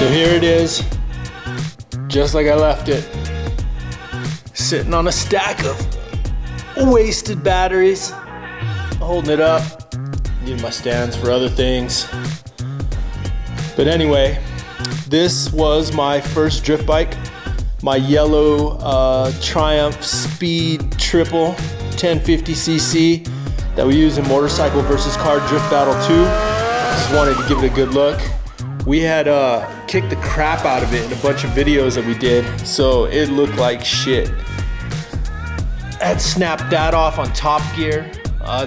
So here it is, just like I left it, sitting on a stack of wasted batteries, holding it up, needing my stands for other things. But anyway, this was my first drift bike, my yellow Triumph Speed Triple 1050cc that we use in Motorcycle vs. Car Drift Battle 2. Just wanted to give it a good look. We had kicked the crap out of it in a bunch of videos that we did, so it looked like shit. I had snapped that off on Top Gear.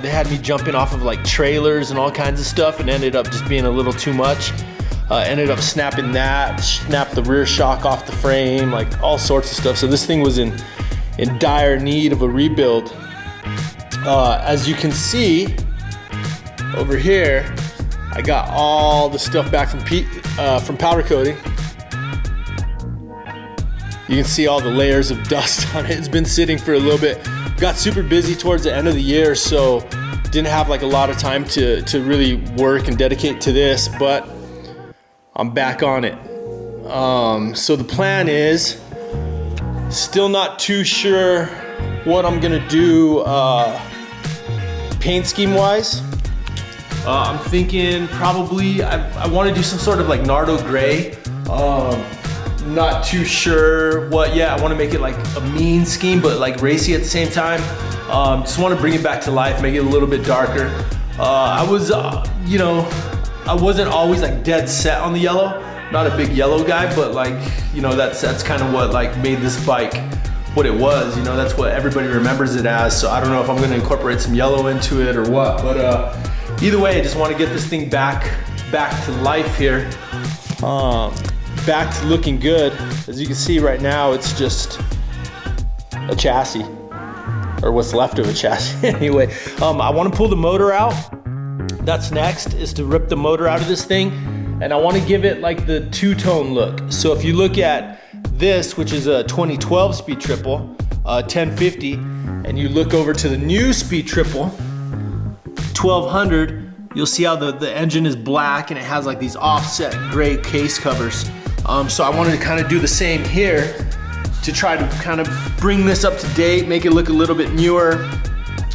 They had me jumping off of like trailers and all kinds of stuff, and ended up just being a little too much. Ended up snapping that, snapped the rear shock off the frame, like all sorts of stuff. So this thing was in dire need of a rebuild. As you can see over here, I got all the stuff back from powder coating. You can see all the layers of dust on it. It's been sitting for a little bit. Got super busy towards the end of the year, so didn't have like a lot of time to really work and dedicate to this, but I'm back on it. So the plan is, still not too sure what I'm gonna do paint scheme wise. I'm thinking probably I want to do some sort of like Nardo gray. Not too sure what yet. I want to make it like a mean scheme, but like racy at the same time. Just want to bring it back to life, make it a little bit darker. I was, I wasn't always like dead set on the yellow. Not a big yellow guy, but like, that's kind of what like made this bike what it was. That's what everybody remembers it as. So I don't know if I'm going to incorporate some yellow into it or what, but either way, I just want to get this thing back to life here. Back to looking good. As you can see right now, it's just a chassis, or what's left of a chassis. Anyway, I want to pull the motor out. That's next, is to rip the motor out of this thing, and I want to give it like the two-tone look. So if you look at this, which is a 2012 Speed Triple 1050, and you look over to the new Speed Triple 1200, you'll see how the engine is black and it has like these offset gray case covers. So I wanted to kind of do the same here to try to kind of bring this up to date, make it look a little bit newer.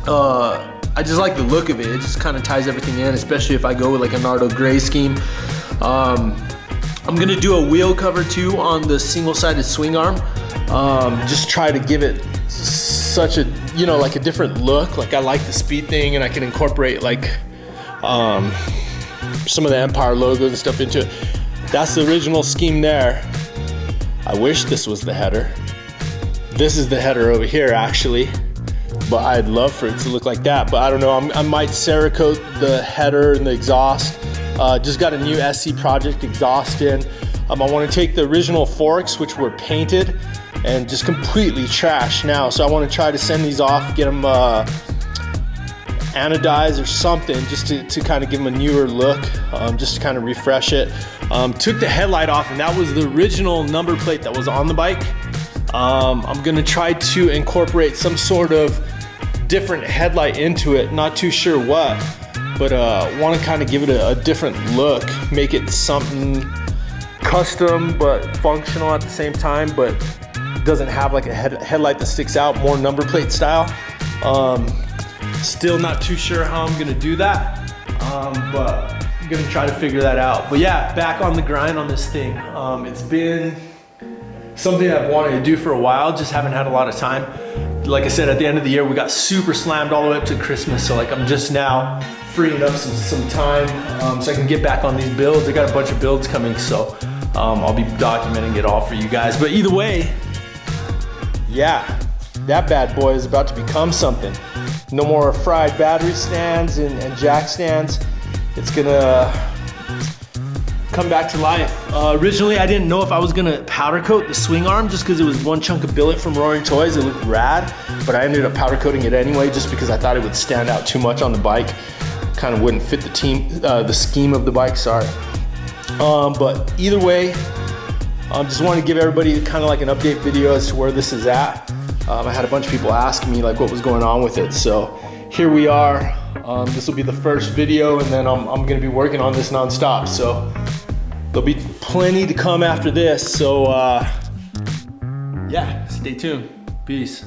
I just like the look of it. It just kind of ties everything in, especially if I go with like a Nardo gray scheme. I'm gonna do a wheel cover too on the single-sided swing arm. Just try to give it such a, like a different look. Like I like the Speed thing, and I can incorporate like some of the Empire logos and stuff into it. That's the original scheme there. I wish this was the header. This is the header over here actually, but I'd love for it to look like that. But I don't know, I might Cerakote the header and the exhaust. Just got a new SC Project exhaust in. I want to take the original forks, which were painted, and just completely trashed now. So I want to try to send these off, get them anodized or something, just to kind of give them a newer look, just to kind of refresh it. Took the headlight off, and that was the original number plate that was on the bike. I'm gonna try to incorporate some sort of different headlight into it, not too sure what, but want to kind of give it a different look, make it something custom but functional at the same time, but doesn't have like a headlight that sticks out, more number plate style. Still not too sure how I'm gonna do that, but I'm gonna try to figure that out. But yeah, back on the grind on this thing. It's been something I've wanted to do for a while, just haven't had a lot of time. Like I said, at the end of the year, we got super slammed all the way up to Christmas, so like I'm just now freeing up some time so I can get back on these builds. I got a bunch of builds coming, so I'll be documenting it all for you guys. But either way, yeah, that bad boy is about to become something. No more fried battery stands and jack stands. It's gonna come back to life. Originally, I didn't know if I was gonna powder coat the swing arm just because it was one chunk of billet from Roaring Toys. It looked rad, but I ended up powder coating it anyway just because I thought it would stand out too much on the bike. Kind of wouldn't fit the scheme of the bike, sorry. But either way, just wanted to give everybody kind of like an update video as to where this is at. I had a bunch of people asking me like what was going on with it, so here we are. This will be the first video, and then I'm gonna be working on this nonstop. So there'll be plenty to come after this. So yeah, stay tuned. Peace.